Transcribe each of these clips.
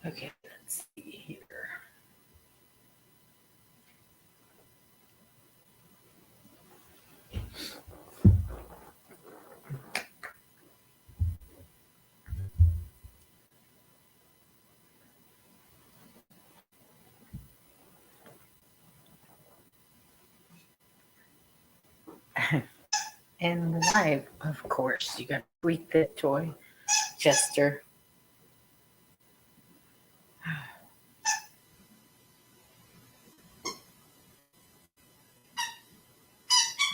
Okay, let's see here. And live, of course. You gotta tweak that toy, Chester.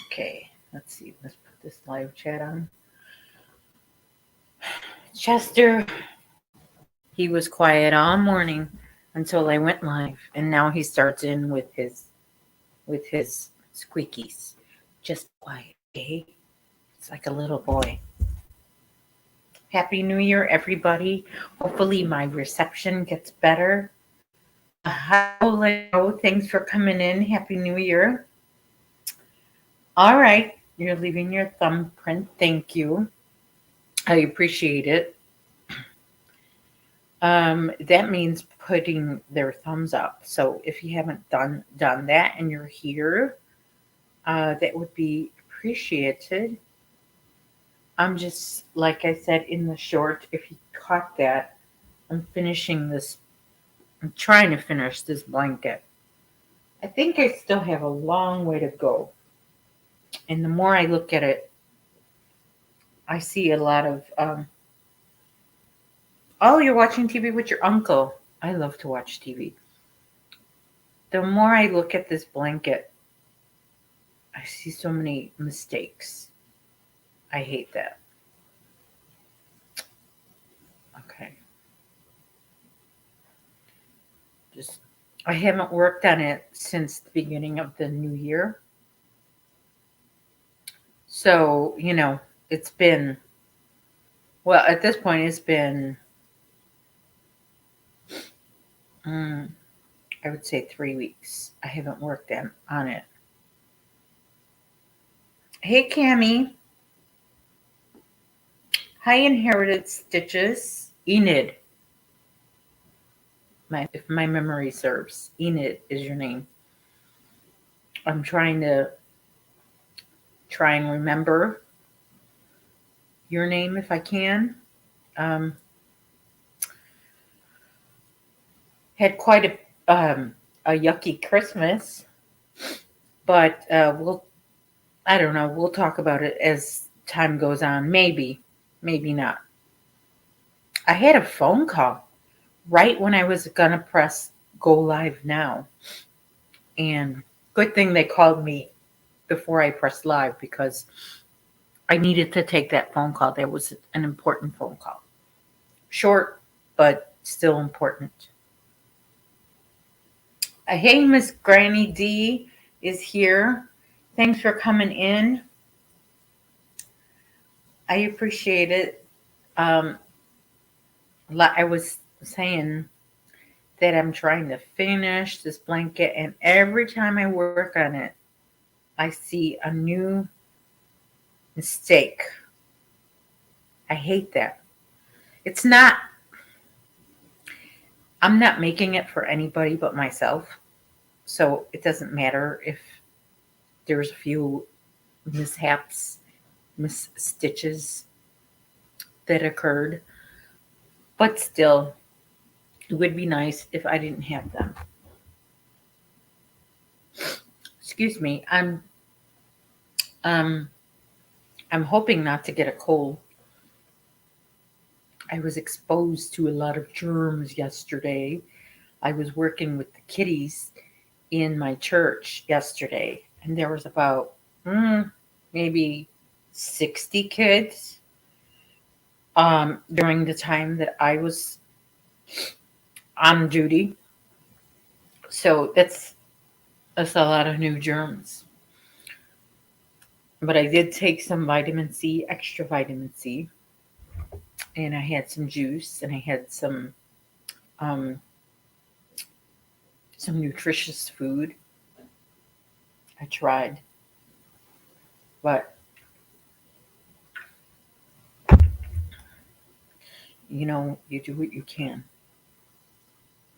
Okay, let's see. Let's put this live chat on. Chester, he was quiet all morning until I went live, and now he starts in with his squeakies. Just be quiet, okay? It's like a little boy. Happy New Year, everybody. Hopefully, my reception gets better. Hi, Orlando. Thanks for coming in. Happy New Year. All right. You're leaving your thumbprint. Thank you. I appreciate it. That means putting their thumbs up. So if you haven't done that and you're here, that would be appreciated. I'm just like I said in the short. If you caught that, I'm finishing this. I'm trying to finish this blanket. I think I still have a long way to go. And the more I look at it, I see a lot of. Oh, you're watching TV with your uncle. I love to watch TV. The more I look at this blanket, I see so many mistakes. I hate that. Okay. Just I haven't worked on it since the beginning of the new year. So, it's been well, at this point it's been mm, I would say 3 weeks. I haven't worked on it. Hey Cami, hi Inherited Stitches. Enid, if my memory serves. Enid is your name. I'm try and remember your name if I can. Um, had quite a yucky Christmas, but I don't know. We'll talk about it as time goes on. Maybe, maybe not. I had a phone call right when I was gonna press go live now, and good thing they called me before I pressed live because I needed to take that phone call. That was an important phone call. Short, but still important. Hey, Miss Granny D is here. Thanks for coming in. I appreciate it. Um, I was saying that I'm trying to finish this blanket, and every time I work on it, I see a new mistake. I hate that. It's not, I'm not making it for anybody but myself. So it doesn't matter if there's a few mishaps, misstitches that occurred, but still, it would be nice if I didn't have them. Excuse me. Um I'm hoping not to get a cold. I was exposed to a lot of germs yesterday. I was working with the kiddies in my church yesterday, and there was about maybe 60 kids during the time that I was on duty. So that's a lot of new germs. But I did take some vitamin C, extra vitamin C, and I had some juice, and I had um, some nutritious food. I tried, but you do what you can.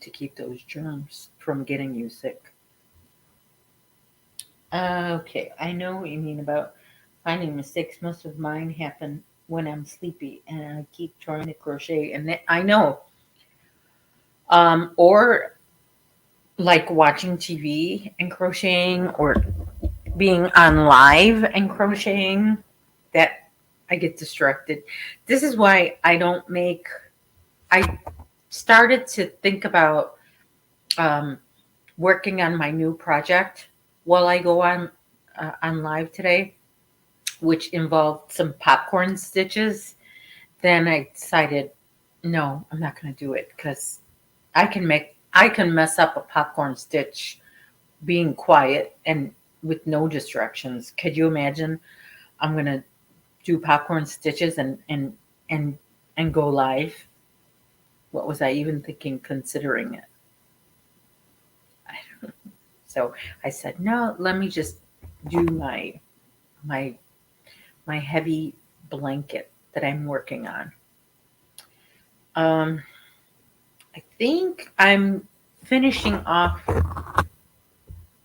to keep those germs from getting you sick. Okay, I know what you mean about finding mistakes. Most of mine happen when I'm sleepy and I keep trying to crochet, and I know. Or like watching TV and crocheting, or being on live and crocheting, that I get distracted. This is why I don't make. I started to think about um, working on my new project while I go on live today, which involved some popcorn stitches. Then I decided, no, I'm not going to do it because I can mess up a popcorn stitch being quiet and with no distractions. Could you imagine? I'm going to do popcorn stitches and and go live. What was I even thinking considering it? I don't know. So I said, no, let me just do my my heavy blanket that I'm working on. Um, I think I'm finishing off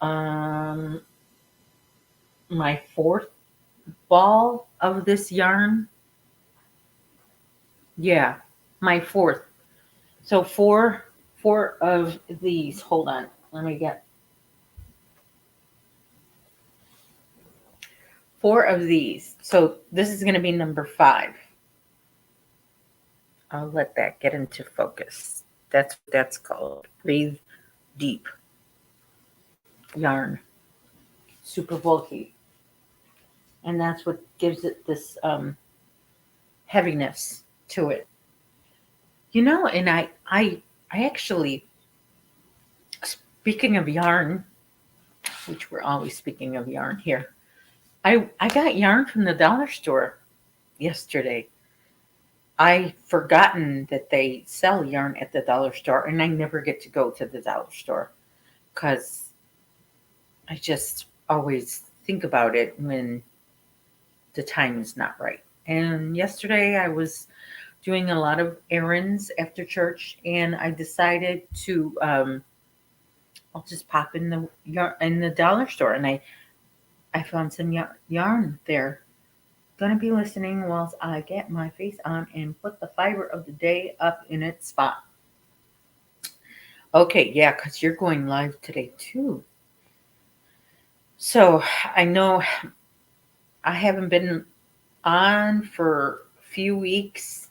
um, my fourth ball of this yarn. Yeah, my fourth. So four of these. Hold on, let me get four of these. So this is going to be number 5. I'll let that get into focus. That's what that's called. Breathe deep. Yarn. Super bulky. And that's what gives it this heaviness to it. And I actually, speaking of yarn, which we're always speaking of yarn here, I got yarn from the dollar store yesterday. I forgotten that they sell yarn at the dollar store, and I never get to go to the dollar store because I just always think about it when the time is not right. And yesterday I was doing a lot of errands after church, and I decided to I'll just pop in the in the dollar store, and I found some yarn there. Gonna be listening whilst I get my face on and put the fiber of the day up in its spot. Okay, yeah, because you're going live today too. So I know I haven't been on for a few weeks.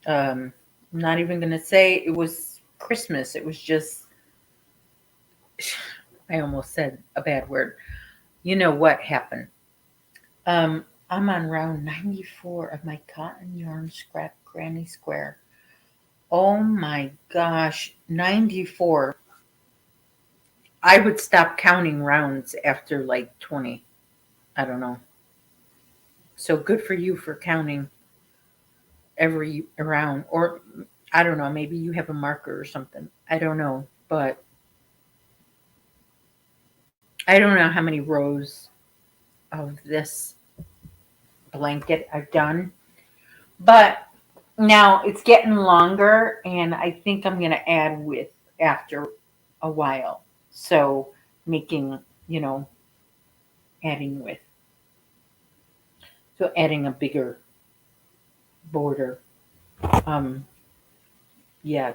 I'm not even gonna say it was Christmas. It was just, I almost said a bad word. You know what happened? I'm on round 94 of my cotton yarn scrap granny square. Oh my gosh, 94. I would stop counting rounds after like 20. I don't know. So good for you for counting every round. Or I don't know, maybe you have a marker or something. I don't know. But I don't know how many rows of this blanket I've done. But now it's getting longer, and I think I'm going to add width after a while. So making, you know, adding width. So adding a bigger border. Um, yeah,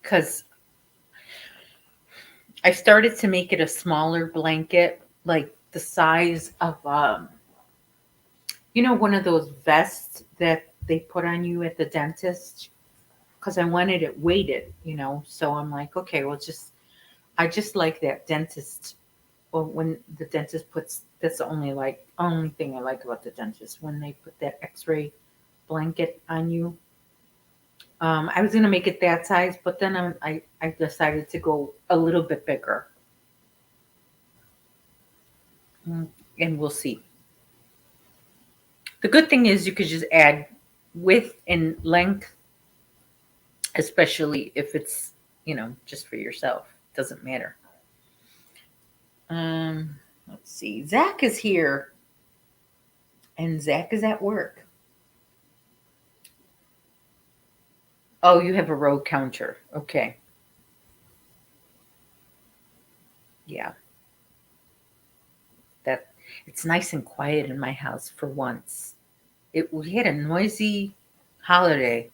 because I started to make it a smaller blanket, like the size of, one of those vests that they put on you at the dentist. Because I wanted it weighted. So I'm like, okay, well, I just like that dentist. Well, when the dentist puts, that's the only thing I like about the dentist when they put that X-ray blanket on you. I was gonna make it that size, but then I decided to go a little bit bigger. Mm, and we'll see. The good thing is you could just add width and length, especially if it's just for yourself. Doesn't matter. Let's see. Zach is here, and Zach is at work. Oh, you have a road counter. Okay. Yeah. That it's nice and quiet in my house for once. We had a noisy holiday.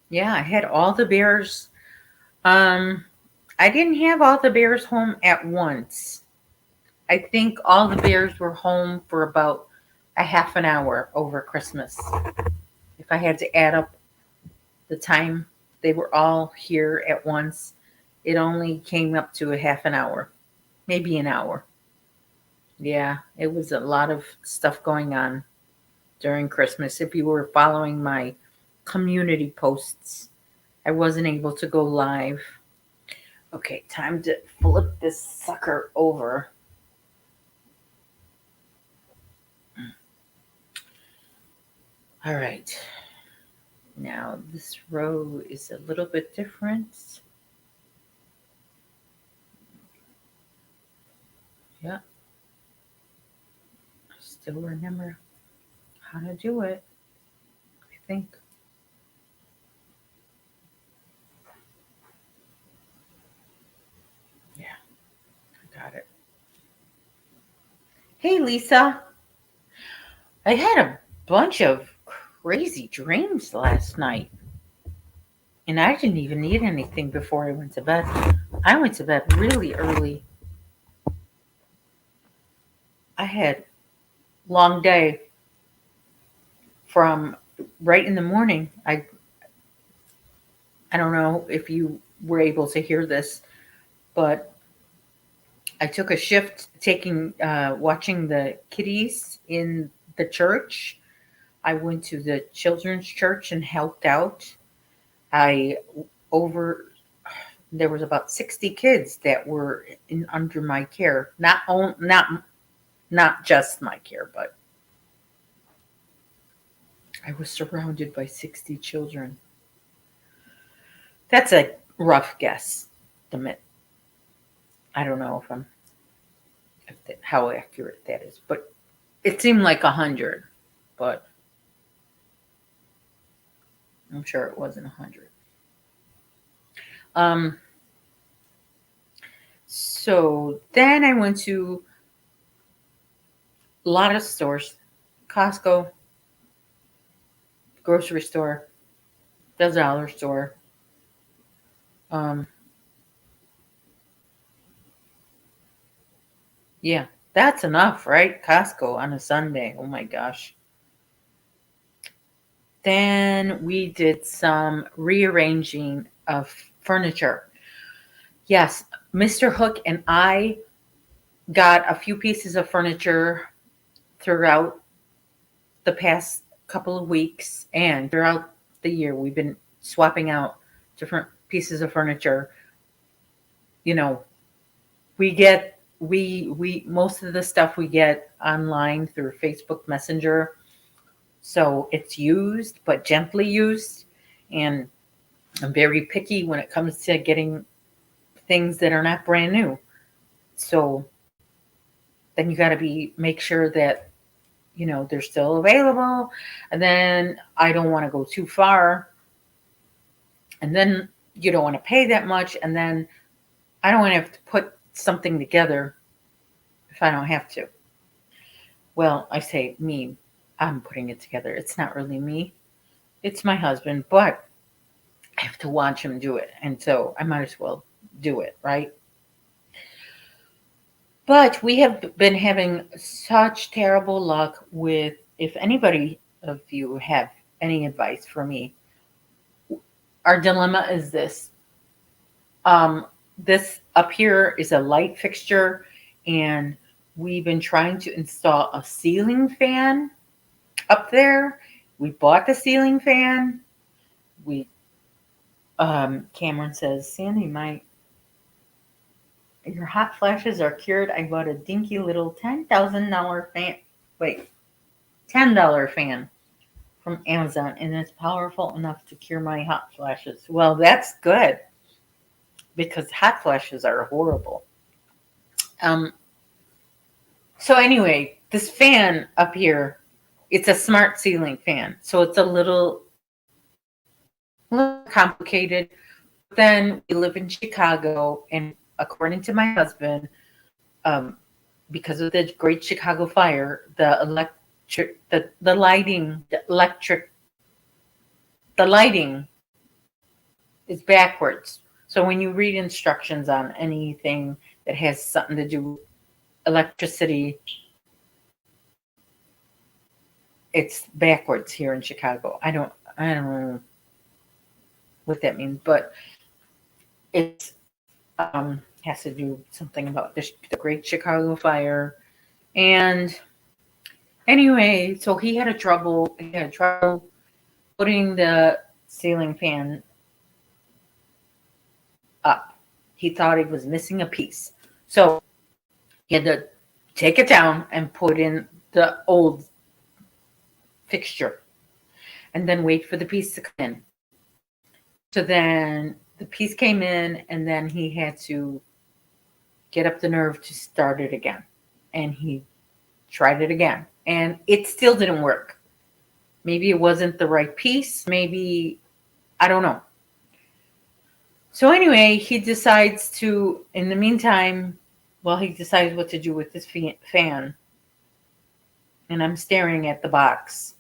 Yeah, I had all the bears. Um, I didn't have all the bears home at once. I think all the bears were home for about a half an hour over Christmas. If I had to add up the time they were all here at once, it only came up to a half an hour, maybe an hour. Yeah, it was a lot of stuff going on during Christmas. If you were following my community posts, I wasn't able to go live. Okay, time to flip this sucker over. All right. Now this row is a little bit different. Yeah, I still remember how to do it, I think. Yeah, I got it. Hey, Lisa. I had a bunch of crazy dreams last night, and I didn't even eat anything before I went to bed. I went to bed really early. I had long day from right in the morning. I don't know if you were able to hear this, but I took a shift taking watching the kiddies in the church. I went to the children's church and helped out. I over There was about 60 kids that were in under my care. Not just my care, but I was surrounded by 60 children. That's a rough guess. I don't know how accurate that is, but it seemed like 100, but I'm sure it wasn't 100. Um, so then I went to a lot of stores, Costco, grocery store, the dollar store. Um, yeah, that's enough, right? Costco on a Sunday. Oh my gosh. Then we did some rearranging of furniture. Yes, Mr. Hook and I got a few pieces of furniture throughout the past couple of weeks and throughout the year. We've been swapping out different pieces of furniture. You know, we most of the stuff we get online through Facebook Messenger. So it's used, but gently used. And I'm very picky when it comes to getting things that are not brand new. So then you got to be make sure that they're still available, and then I don't want to go too far, and then you don't want to pay that much, and then I don't want to have to put something together if I don't have to. Well, I say me, I'm putting it together. It's not really me. It's my husband, but I have to watch him do it, and so I might as well do it, right? But we have been having such terrible luck with, if anybody of you have any advice for me, our dilemma is this. Um, this up here is a light fixture, and we've been trying to install a ceiling fan up there. We bought the ceiling fan. We Cameron says, Sandy, my your hot flashes are cured. I bought a dinky little $10,000 fan. Wait, $10 fan from Amazon, and it's powerful enough to cure my hot flashes. Well, that's good because hot flashes are horrible. Um, so anyway, this fan up here, it's a smart ceiling fan. So it's a little a little complicated. Then we live in Chicago, and according to my husband, um, because of the Great Chicago Fire, the lighting, the lighting is backwards. So when you read instructions on anything that has something to do with electricity, it's backwards here in Chicago. I don't know what that means, but it's has to do something about the Great Chicago Fire. And anyway, so he had trouble putting the ceiling fan up. He thought he was missing a piece. So he had to take it down and put in the old fixture and then wait for the piece to come in. So then the piece came in, and then he had to get up the nerve to start it again. And he tried it again, and it still didn't work. Maybe it wasn't the right piece. Maybe, I don't know. So anyway, he decides to, in the meantime, well, he decides what to do with this fan. And I'm staring at the box.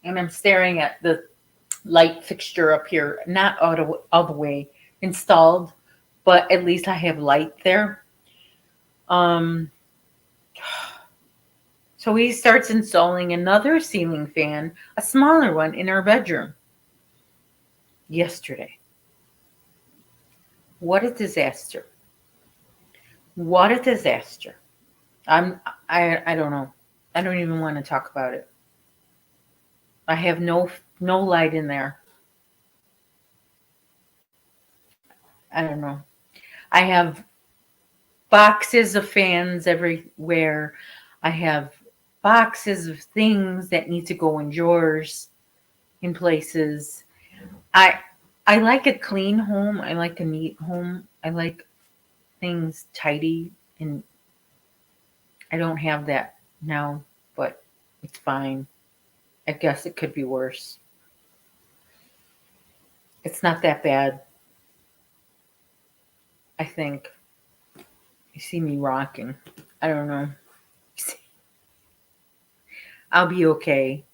And I'm staring at the light fixture up here, not all the way installed, but at least I have light there. Um, so he starts installing another ceiling fan, a smaller one, in our bedroom yesterday. What a disaster. What a disaster. I don't know. I don't even want to talk about it. I have no light in there. I don't know. I have boxes of fans everywhere. I have boxes of things that need to go in drawers in places. I I like a clean home. I like a neat home. I like things tidy, and I don't have that now, but it's fine. I guess it could be worse. It's not that bad, I think. You see me rocking. I don't know. I'll be okay.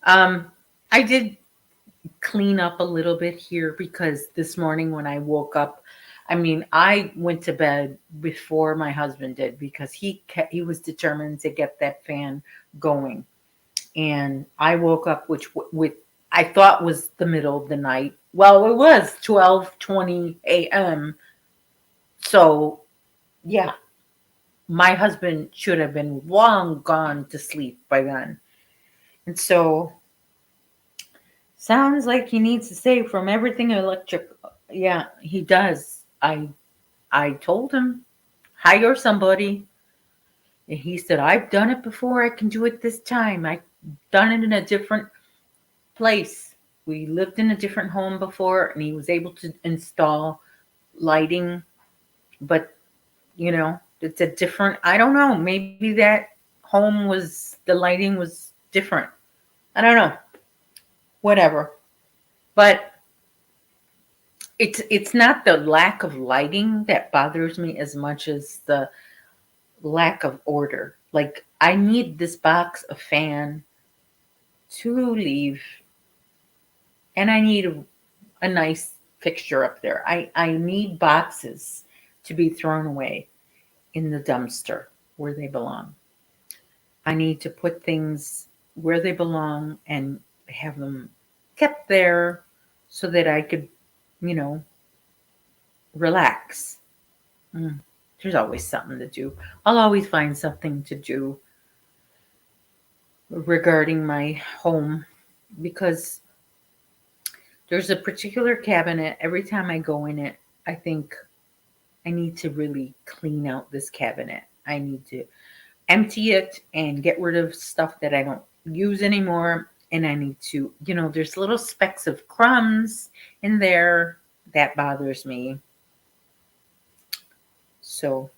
Um, I did clean up a little bit here because this morning when I woke up, I mean, I went to bed before my husband did because he was determined to get that fan going, and I woke up with I thought was the middle of the night. Well, it was 12:20 a.m. So yeah, my husband should have been long gone to sleep by then, and so sounds like he needs to stay from everything electric. Yeah, he does. I told him, hire somebody. And he said, I've done it before. I can do it this time. I've done it in a different place. We lived in a different home before, and he was able to install lighting. But, it's a different, I don't know. Maybe that the lighting was different. I don't know. Whatever. But it's not the lack of lighting that bothers me as much as the lack of order. Like, I need this box of fan to leave, and I need a nice fixture up there. I need boxes to be thrown away in the dumpster where they belong. I need to put things where they belong and have them kept there so that I could, you know, relax. Mm, there's always something to do. I'll always find something to do regarding my home because there's a particular cabinet. Every time I go in it, I think I need to really clean out this cabinet. I need to empty it and get rid of stuff that I don't use anymore. And I need to, there's little specks of crumbs in there that bothers me. So,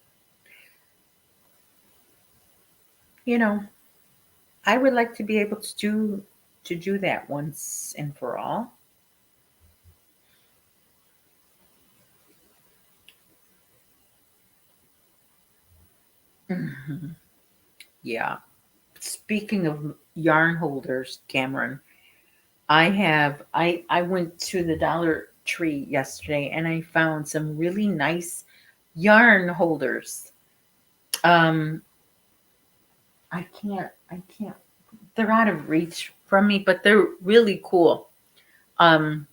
you know, I would like to be able to do that once and for all. Mhm. Yeah. Speaking of yarn holders, Cameron, I went to the Dollar Tree yesterday and I found some really nice yarn holders. Um I can't they're out of reach from me, but they're really cool. Um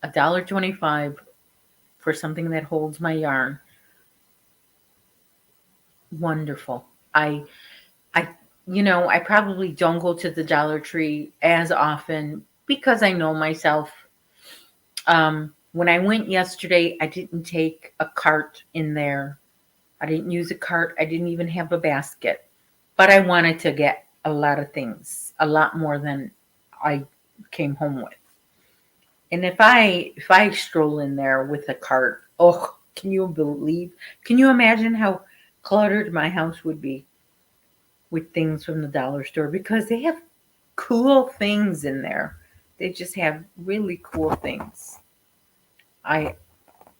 $1.25 for something that holds my yarn. Wonderful. I I probably don't go to the Dollar Tree as often because I know myself. When I went yesterday, I didn't take a cart in there. I didn't use a cart. I didn't even have a basket. But I wanted to get a lot of things, a lot more than I came home with. And if I stroll in there with a cart, oh, can you imagine how cluttered my house would be with things from the dollar store because they have cool things in there. They just have really cool things. I,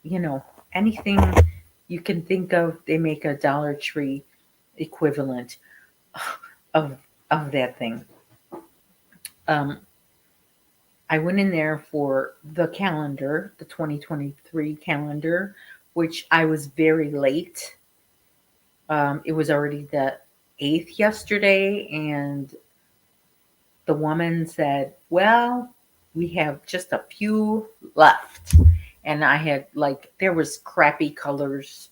you know, anything you can think of, they make a Dollar Tree equivalent of that thing. Um, I went in there for the calendar, the 2023 calendar, which I was very late. It was already the 8th yesterday, and the woman said, "Well, we have just a few left." And I had like there was crappy colors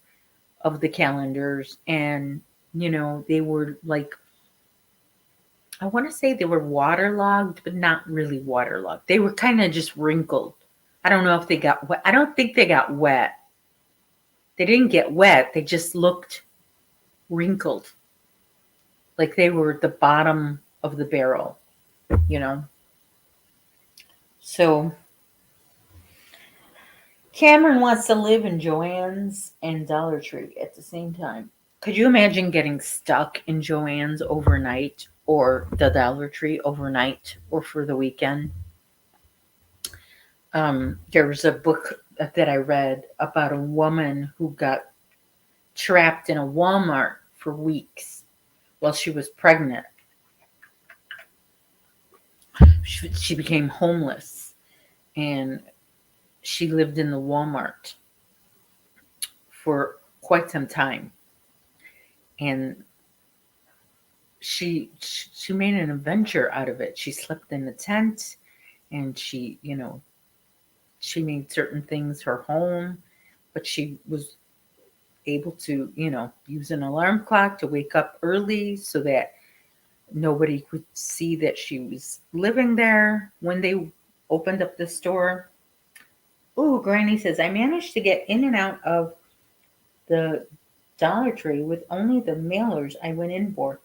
of the calendars, and they were like, I want to say they were waterlogged, but not really waterlogged. They were kind of just wrinkled. I don't know if they got wet. I don't think they got wet. They didn't get wet. They just looked wrinkled, like they were at the bottom of the barrel, you know. So Cameron wants to live in Joann's and Dollar Tree at the same time. Could you imagine getting stuck in Joann's overnight or the Dollar Tree overnight or for the weekend? There was a book that I read about a woman who got trapped in a Walmart for weeks while she was pregnant. She became homeless and she lived in the Walmart for quite some time. And she made an adventure out of it. She slept in a tent and she made certain things her home, but she was able to, use an alarm clock to wake up early so that nobody could see that she was living there when they opened up the store. Ooh, Granny says, I managed to get in and out of the Dollar Tree with only the mailers I went in for.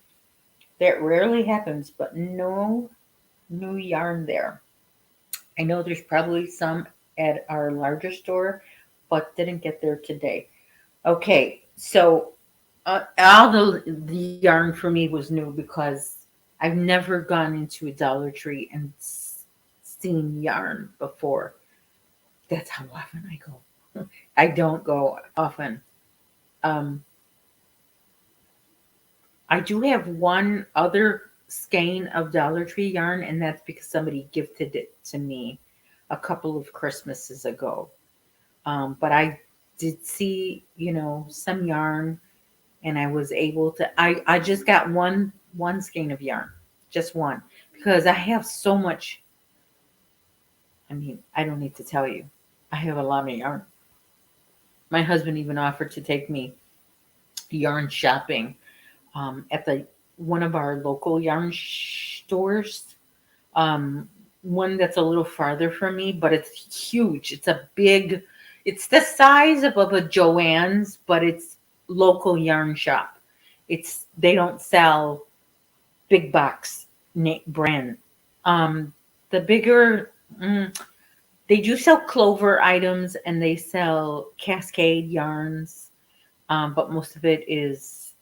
That rarely happens, but no new yarn there. I know there's probably some at our larger store, but didn't get there today. Okay, so all the yarn for me was new because I've never gone into a Dollar Tree and seen yarn before. That's how often I go. I don't go often. Um, I do have one other skein of Dollar Tree yarn, and that's because somebody gifted it to me a couple of Christmases ago. But I did see, some yarn, and I was able to. I just got one skein of yarn, just one, because I have so much. I mean, I don't need to tell you, I have a lot of yarn. My husband even offered to take me yarn shopping at the one of our local yarn stores. Um, One that's a little farther from me, but it's huge. It's the size of a Joann's, but it's local yarn shop. They don't sell big box brand. Um, the bigger, they do sell Clover items and they sell Cascade yarns, but most of it is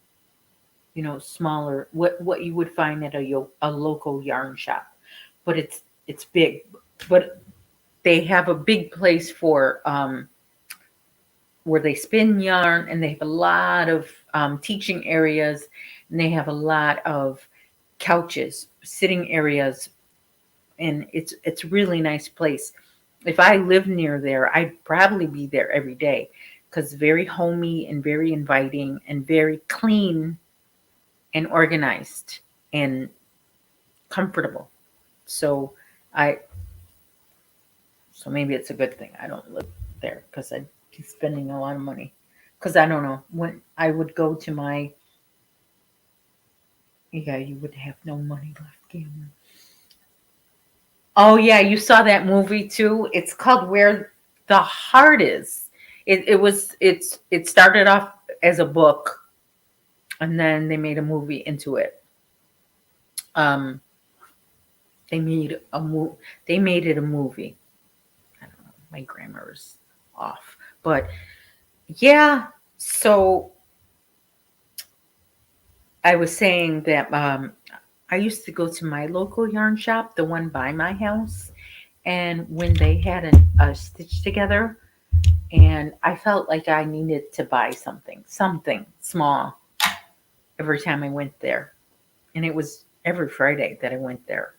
smaller. What you would find at a local yarn shop, but it's big. But they have a big place for where they spin yarn, and they have a lot of teaching areas, and they have a lot of couches, sitting areas, and it's a really nice place. If I lived near there, I'd probably be there every day because very homey and very inviting and very clean and organized and comfortable. So I so maybe it's a good thing I don't live there because I'd be spending a lot of money. Because I don't know when I would go to my yeah, you would have no money left, Cameron. Oh yeah, you saw that movie too. It's called Where the Heart Is. It started off as a book, and then they made a movie into it. Um, they made they made it a movie. I don't know. My grammar is off, but yeah. So I was saying that I used to go to my local yarn shop, the one by my house, and when they had a stitch together, and I felt like I needed to buy something small every time I went there. And it was every Friday that I went there.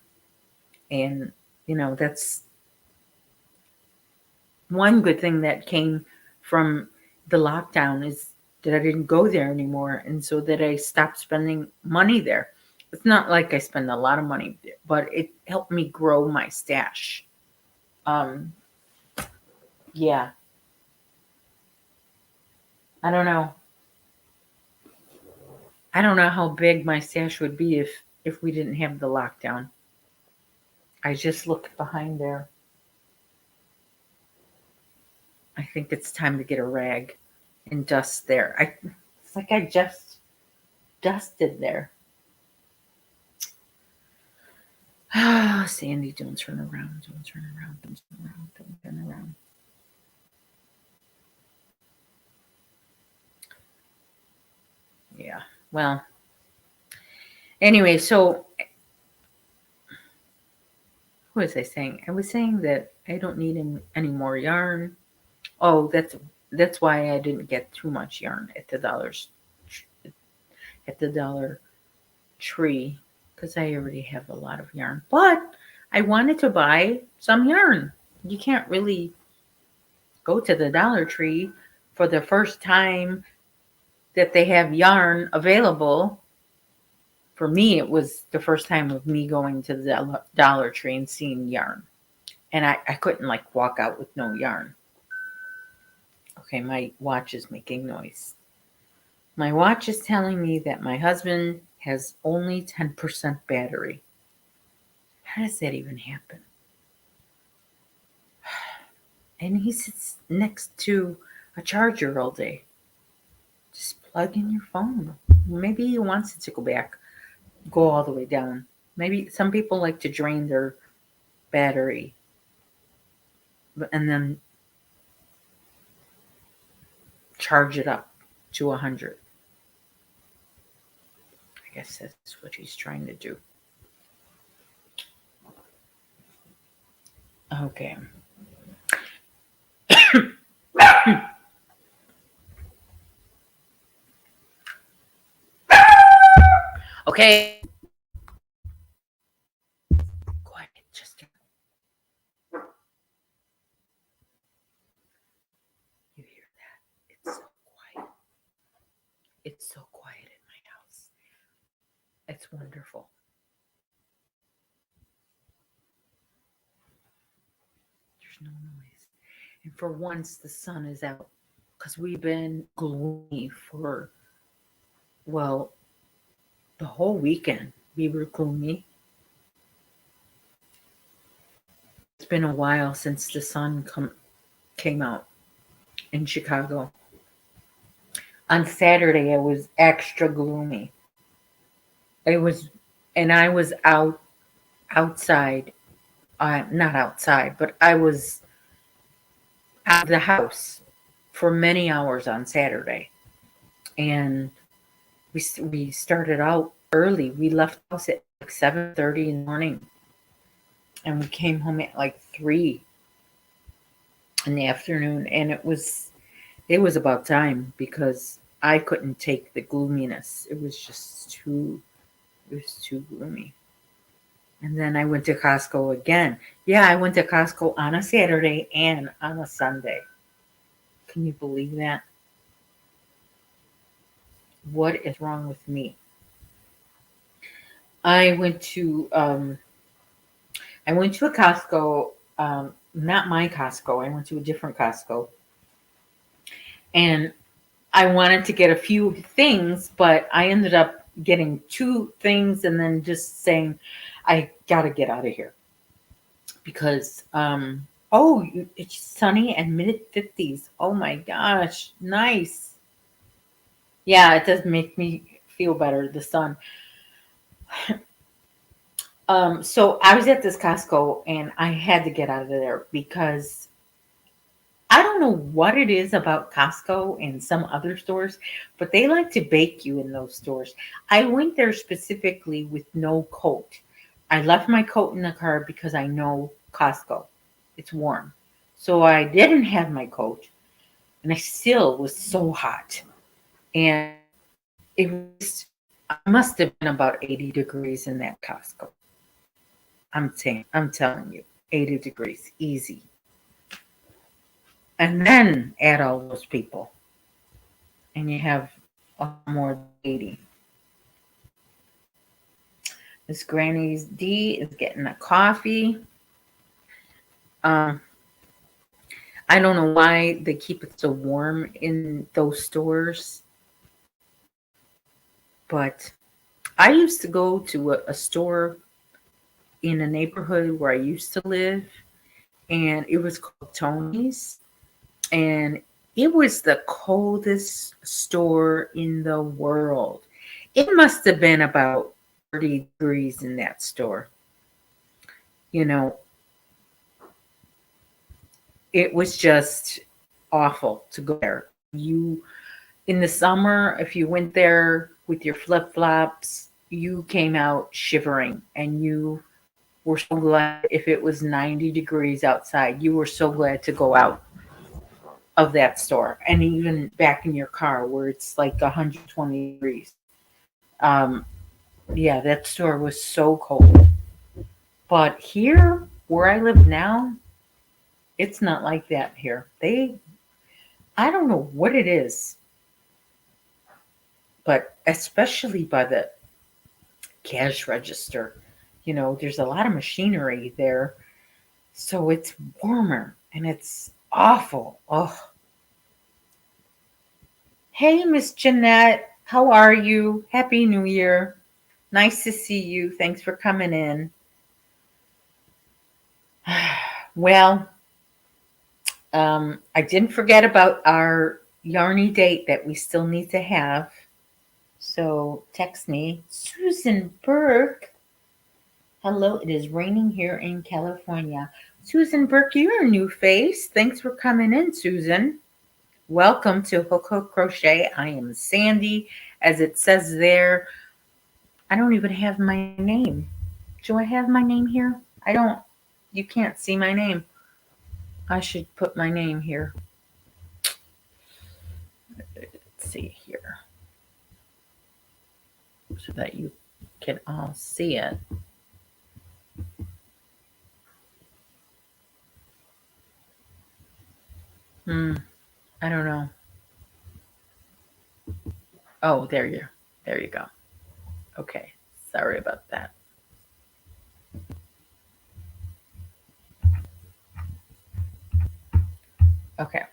And, that's one good thing that came from the lockdown is that I didn't go there anymore. And so that I stopped spending money there. It's not like I spend a lot of money, but it helped me grow my stash. Um, yeah, I don't know. I don't know how big my stash would be if we didn't have the lockdown. I just looked behind there. I think it's time to get a rag and dust there. It's like I just dusted there. Ah, Sandy, don't turn around, don't turn around, don't turn around, don't turn around. Yeah. Well, anyway, so what was I saying? I was saying that I don't need any more yarn. Oh, that's why I didn't get too much yarn at the Dollar Tree because I already have a lot of yarn. But I wanted to buy some yarn. You can't really go to the Dollar Tree for the first time that they have yarn available. For me, it was the first time of me going to the Dollar Tree and seeing yarn. And I couldn't like walk out with no yarn. Okay, my watch is making noise. My watch is telling me that my husband has only 10% battery. How does that even happen? And he sits next to a charger all day. Just plug in your phone. Maybe he wants it to go all the way down. Maybe some people like to drain their battery and then charge it up to 100. I guess that's what he's trying to do. Okay. Okay. Quiet. Just you hear that? It's so quiet. It's so quiet in my house. It's wonderful. There's no noise. And for once, the sun is out because we've been gloomy for, well, the whole weekend. We were gloomy. It's been a while since the sun came out in Chicago. On Saturday, it was extra gloomy. It was, and I was outside, not outside, but I was out of the house for many hours on Saturday. And we started out early. We left the house at like 7:30 in the morning, and we came home at like 3 in the afternoon. And It was about time because I couldn't take the gloominess. It was too gloomy. And then I went to Costco again. Yeah, I went to Costco on a Saturday and on a Sunday. Can you believe that? What is wrong with me? I went to um I went to a Costco, not my Costco. I went to a different Costco, and I wanted to get a few things, but I ended up getting two things and then just saying, I got to get out of here because, it's sunny and mid 50s. Oh my gosh, nice. Yeah, it does make me feel better, the sun. So I was at this Costco and I had to get out of there because I don't know what it is about Costco and some other stores, but they like to bake you in those stores. I went there specifically with no coat. I left my coat in the car because I know Costco. It's warm. So I didn't have my coat and I still was so hot. And it was, I must have been about 80 degrees in that Costco. I'm telling you, 80 degrees, easy. And then add all those people and you have a lot more than 80. Miss Granny's D is getting a coffee. Um, I don't know why they keep it so warm in those stores, but I used to go to a store in a neighborhood where I used to live, and it was called Tony's, and it was the coldest store in the world. It must have been about 30 degrees in that store. You know, it was just awful to go there. You in the summer, if you went there with your flip flops, you came out shivering and you were so glad if it was 90 degrees outside. You were so glad to go out of that store and even back in your car where it's like 120 degrees. Um, yeah, that store was so cold. But here, where I live now, it's not like that here. I don't know what it is, but especially by the cash register, there's a lot of machinery there. So it's warmer and it's awful. Oh, hey, Miss Jeanette, how are you? Happy New Year. Nice to see you. Thanks for coming in. Well, I didn't forget about our yarny date that we still need to have. So text me, Susan Burke. Hello, it is raining here in California. Susan Burke, you're a new face. Thanks for coming in, Susan. Welcome to Hook Hook Crochet. I am Sandy. As it says there, I don't even have my name. Do I have my name here? I don't. You can't see my name. I should put my name here. Let's see here so that you can all see it. I don't know. Oh, there you go. Okay. Sorry about that. Okay.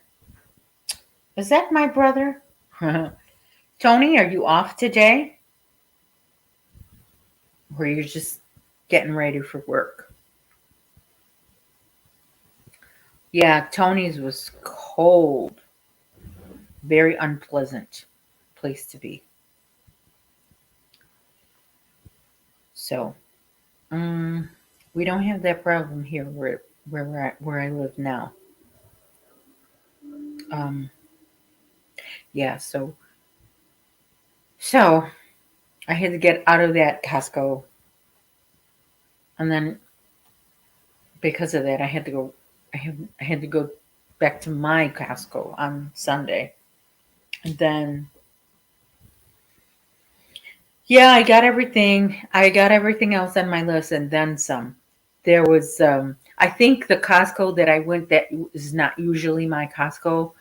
Is that my brother? Tony, are you off today? Or you're just getting ready for work? Yeah, Tony's was cold. Very unpleasant place to be. So, um, we don't have that problem here where I live now. Um, yeah, so I had to get out of that Costco, and then because of that, I had to go. I had to go back to my Costco on Sunday. And then, yeah, I got everything. I got everything else on my list and then some. There was, I think the Costco that I went that is not usually my Costco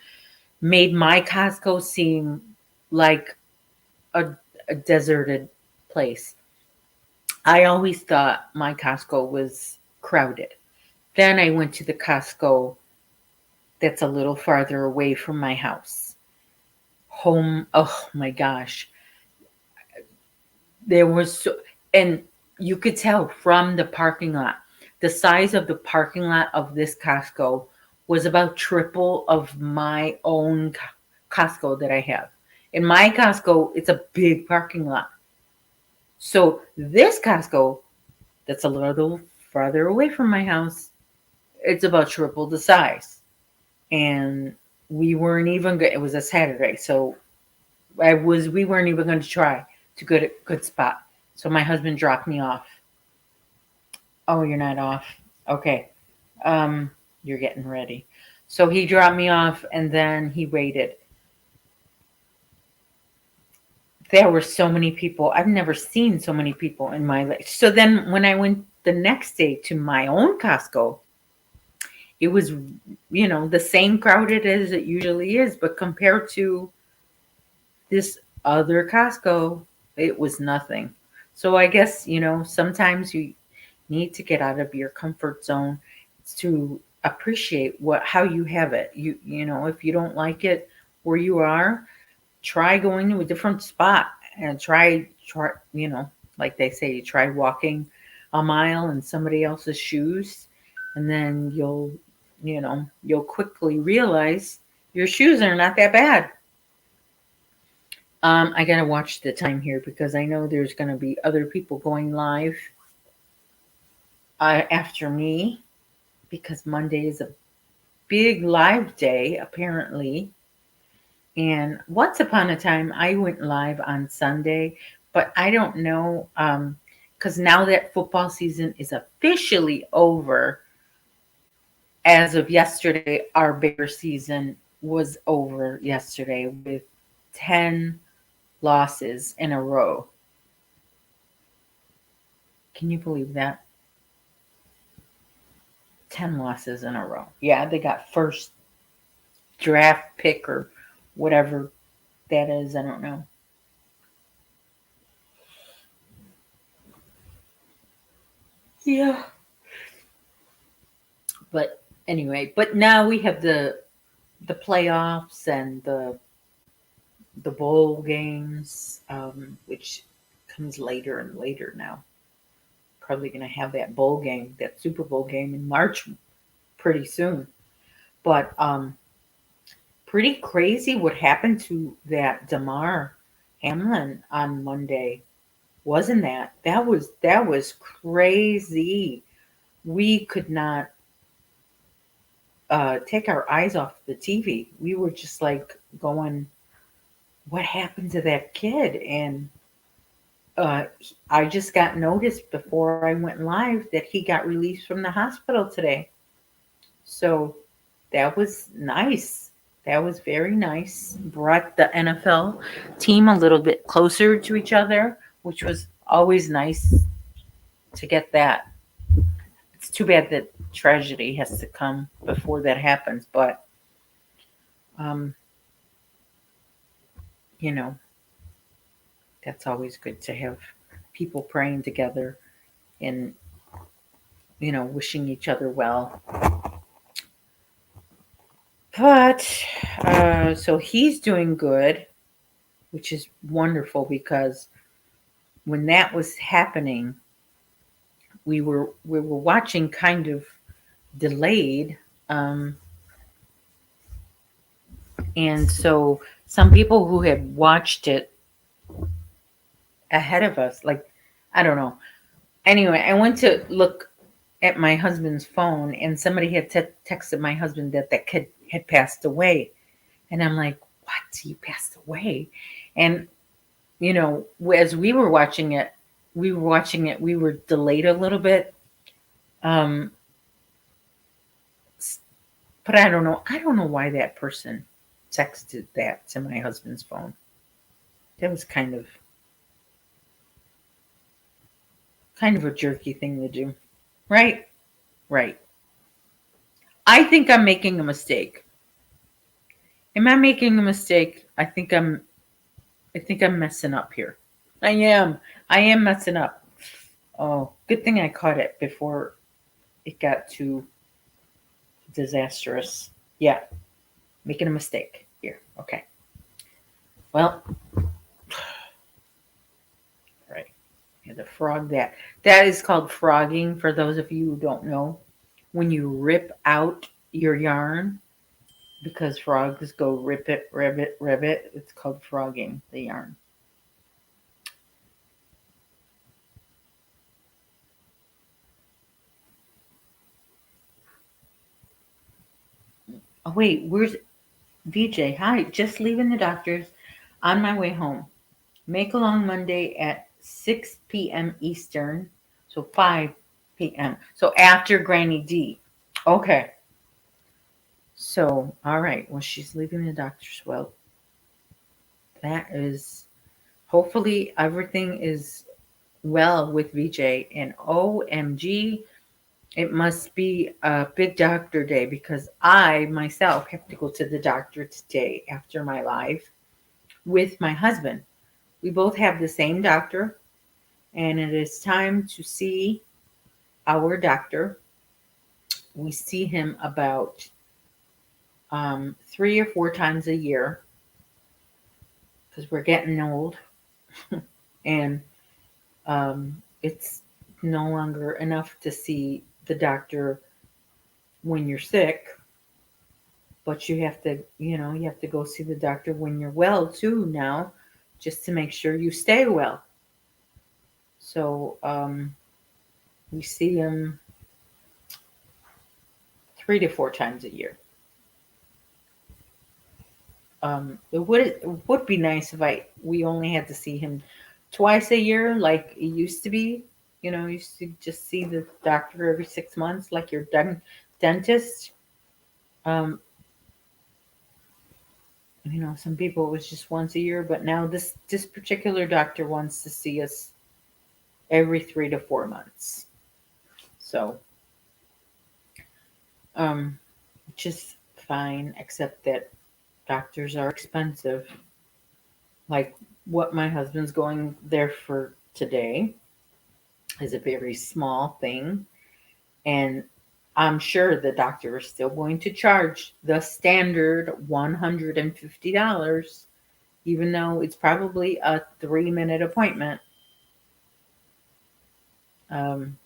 made my Costco seem like a, a deserted place. I always thought my Costco was crowded. Then I went to the Costco that's a little farther away from my house. Home, oh my gosh. There was so, and you could tell from the parking lot. The size of the parking lot of this Costco was about triple of my own Costco that I have. In my Costco, it's a big parking lot. So this Costco that's a little farther away from my house, it's about triple the size. And we weren't even good. It was a Saturday, so we weren't even going to try to get a good spot. So my husband dropped me off. Oh, you're not off. Okay. You're getting ready. So he dropped me off and then he waited. There were so many people. I've never seen so many people in my life. So then when I went the next day to my own Costco, it was, the same crowded as it usually is, but compared to this other Costco, it was nothing. So I guess, sometimes you need to get out of your comfort zone to appreciate how you have it. If you don't like it where you are, try going to a different spot and try, like they say, try walking a mile in somebody else's shoes, and then you'll quickly realize your shoes are not that bad. I gotta watch the time here because I know there's gonna be other people going live after me because Monday is a big live day apparently. And once upon a time, I went live on Sunday, but I don't know because now that football season is officially over, as of yesterday, our Bear season was over yesterday with 10 losses in a row. Can you believe that? 10 losses in a row. Yeah, they got first draft pick or whatever that is. I don't know. Yeah. But anyway, but now we have the playoffs and the bowl games, which comes later and later now. Probably going to have that bowl game, that Super Bowl game in March pretty soon. But pretty crazy what happened to that Damar Hamlin on Monday, wasn't that? That was crazy. We could not take our eyes off the TV. We were just like going, "What happened to that kid?" And uh, I just got noticed before I went live that he got released from the hospital today. So that was nice. That was very nice. Brought the NFL team a little bit closer to each other, which was always nice to get that. It's too bad that tragedy has to come before that happens, but um, you know, that's always good to have people praying together and wishing each other well. But so he's doing good, which is wonderful because when that was happening, we were watching kind of delayed, um, and so some people who had watched it ahead of us, like I don't know. Anyway, I went to look at my husband's phone, and somebody had texted my husband that that kid had passed away, and I'm like, "What? He passed away?" And as we were watching it, we were delayed a little bit. Um, But I don't know. I don't know why that person texted that to my husband's phone. That was kind of a jerky thing to do. Right? Right. I think I'm making a mistake. Am I making a mistake? I think I'm messing up here. I am. I am messing up. Oh, good thing I caught it before it got too disastrous. Yeah, making a mistake here. Okay. Well, right. I had to frog that. That is called frogging for those of you who don't know. When you rip out your yarn, because frogs go rip it, ribbit, ribbit, it's called frogging the yarn. Oh, wait, where's VJ? Hi, just leaving the doctor's on my way home. Make along Monday at 6 p.m. Eastern, so 5 p.m. So after Granny D. Okay. So, all right. Well, she's leaving the doctor's. Well, that is hopefully everything is well with VJ. And OMG, it must be a big doctor day because I myself have to go to the doctor today after my live with my husband. We both have the same doctor, and it is time to see our doctor. We see him about 3 or 4 times a year because we're getting old, and it's no longer enough to see the doctor when you're sick, but you have to go see the doctor when you're well too now, just to make sure you stay well. So we see him 3 to 4 times a year. It would be nice if we only had to see him twice a year, like it used to be. You used to just see the doctor every 6 months, like your dentist. Um, some people it was just once a year, but now this particular doctor wants to see us every 3 to 4 months. So, which is fine, except that doctors are expensive. Like what my husband's going there for today is a very small thing. And I'm sure the doctor is still going to charge the standard $150, even though it's probably a 3-minute appointment. Um,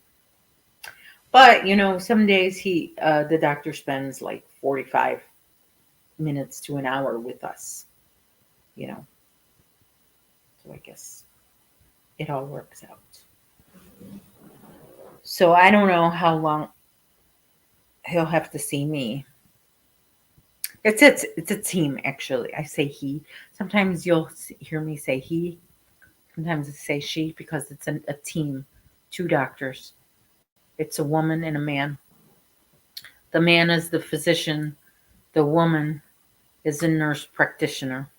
but some days the doctor spends like 45 minutes to an hour with us. You know, so I guess it all works out. So I don't know how long he'll have to see me. It's a team actually. I say he. Sometimes you'll hear me say he. Sometimes I say she because it's a team, 2 doctors. It's a woman and a man. The man is the physician. The woman is a nurse practitioner.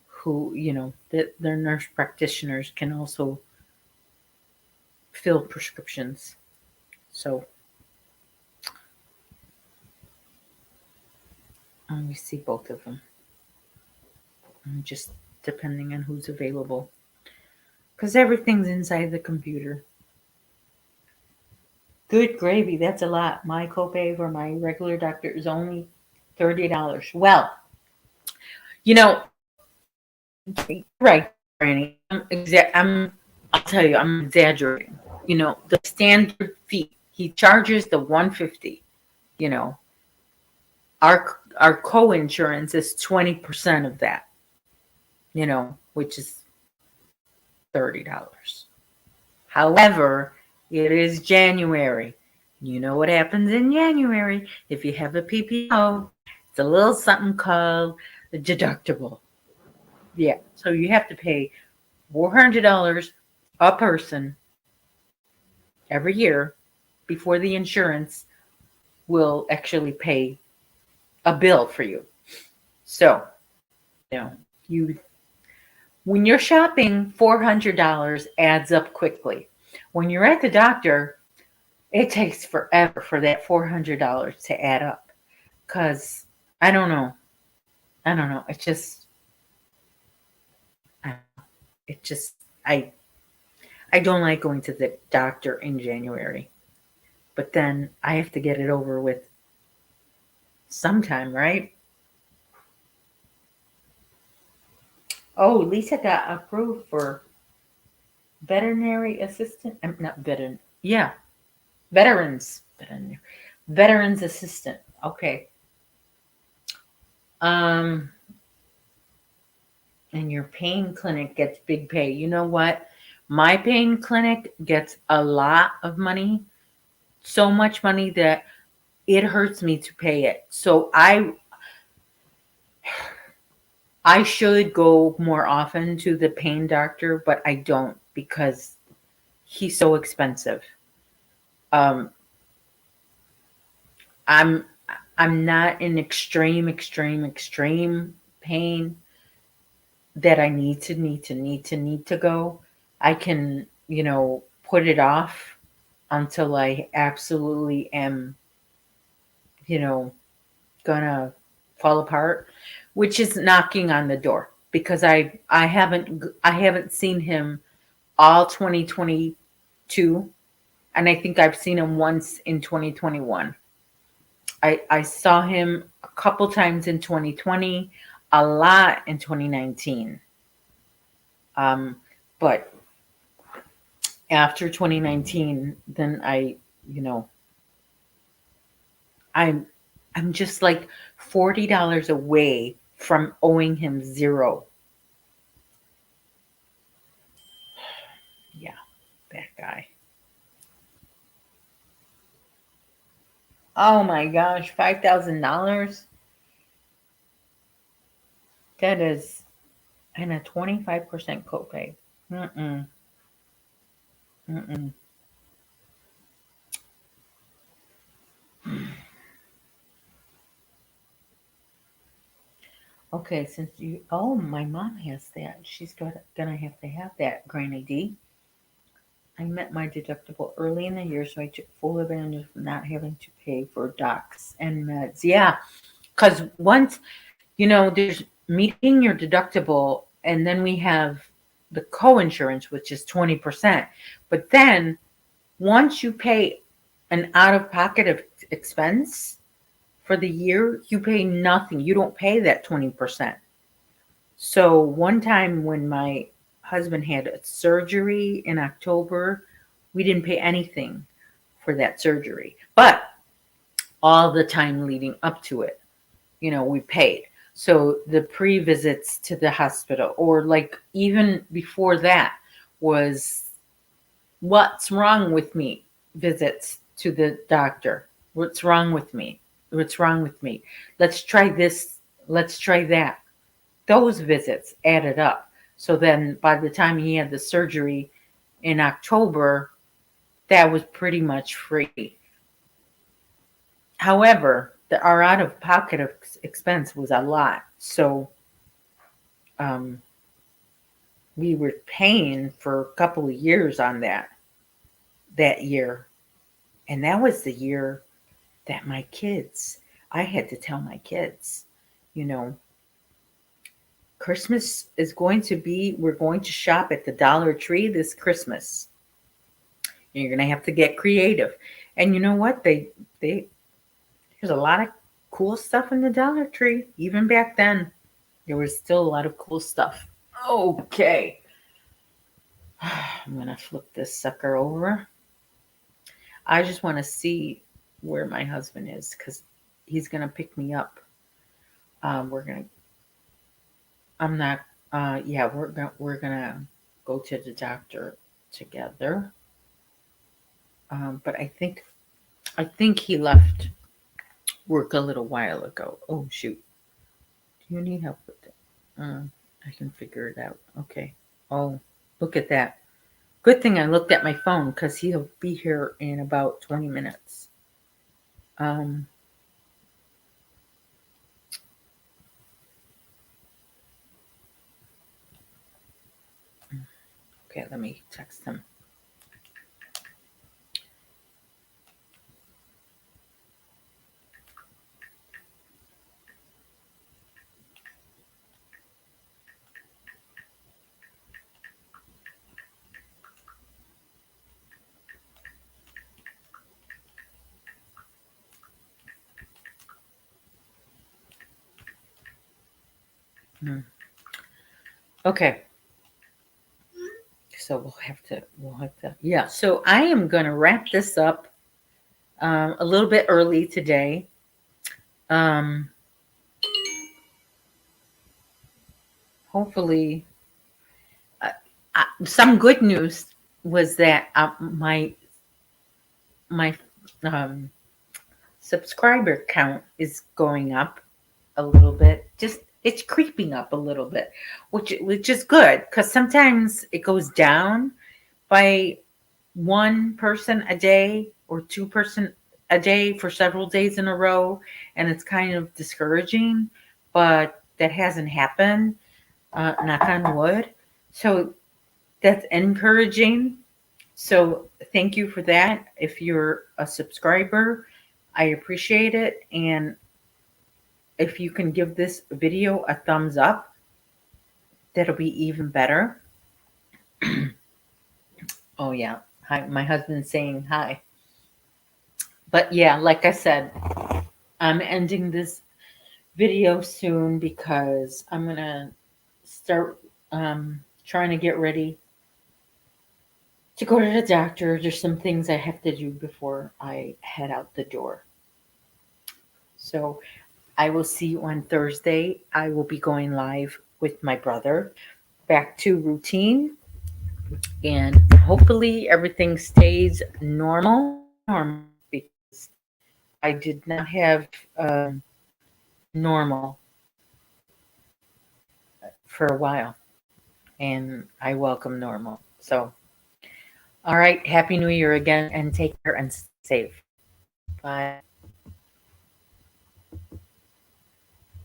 Who their nurse practitioners can also fill prescriptions. So we see both of them. Just depending on who's available. Because everything's inside the computer. Good gravy, that's a lot. My copay for my regular doctor is only $30. Well, you know, right, Granny. I'll tell you, I'm exaggerating. The standard fee, he charges the 150. You know, our co-insurance is 20% of that. Which is $30. However, it is January. You know what happens in January if you have a PPO? It's a little something called the deductible. Yeah, so you have to pay $400 a person every year before the insurance will actually pay. a bill for you. So, you when you're shopping, $400 adds up quickly. When you're at the doctor, it takes forever for that $400 to add up. Cause I don't know. I don't know. It just I don't like going to the doctor in January. But then I have to get it over with sometime, right? Oh, Lisa got approved for veterinary assistant. Not veteran. Yeah, veterans assistant. Okay. Um, and your pain clinic gets big pay. You know what? My pain clinic gets a lot of money, so much money that it hurts me to pay it. So I should go more often to the pain doctor, but I don't because he's so expensive. Um, I'm I'm not in extreme pain that I need to go. I can, put it off until I absolutely am, you know, gonna fall apart, which is knocking on the door because I haven't seen him all 2022, and I think I've seen him once in 2021. I saw him a couple times in 2020, a lot in 2019. Um, but after 2019, then you know, I'm I'm just like $40 away from owing him zero. Yeah, that guy. Oh my gosh, $5,000. That is, and a 25% copay. Mm-mm, mm-mm. Okay, my mom has that. Gonna have to have that, Granny D. I met my deductible early in the year, so I took full advantage of not having to pay for docs and meds. Yeah, because once, there's meeting your deductible, and then we have the co-insurance, which is 20%. But then once you pay an out-of-pocket expense for the year, you pay nothing. You don't pay that 20%. So one time when my husband had a surgery in October, we didn't pay anything for that surgery. But all the time leading up to it, we paid. So the pre-visits to the hospital, or like even before that, was what's wrong with me visits to the doctor. What's wrong with me? What's wrong with me? Let's try this. Let's try that. Those visits added up. So then by the time he had the surgery in October, that was pretty much free. However, our out of pocket expense was a lot. So um, we were paying for a couple of years on that year. And that was the year that I had to tell my kids, you know, Christmas is we're going to shop at the Dollar Tree this Christmas. You're going to have to get creative. And you know what? There's a lot of cool stuff in the Dollar Tree. Even back then, there was still a lot of cool stuff. Okay. I'm going to flip this sucker over. I just want to see where my husband is because he's going to pick me up. I'm not, yeah, we're going to go to the doctor together. But I think he left work a little while ago. Oh, shoot. Do you need help with that? I can figure it out. Okay. Oh, look at that. Good thing I looked at my phone because he'll be here in about 20 minutes. Um, Okay, let me text him. Okay. So we'll have to, yeah. So I am going to wrap this up a little bit early today. Um, hopefully, some good news was that my um, subscriber count is going up a little bit. Just it's creeping up a little bit, which is good because sometimes it goes down by one person a day or two-person a day for several days in a row, and it's kind of discouraging. But that hasn't happened. Knock on wood. So that's encouraging. So thank you for that. If you're a subscriber, I appreciate it. And if you can give this video a thumbs up, that'll be even better. Oh yeah. Hi, my husband's saying hi. But yeah, like I said, I'm ending this video soon because I'm gonna start trying to get ready to go to the doctor. There's some things I have to do before I head out the door. So I will see you on Thursday. I will be going live with my brother. Back to routine, and hopefully everything stays normal. Because I did not have normal for a while, and I welcome normal. So, all right, Happy New Year again, and take care and stay safe. Bye.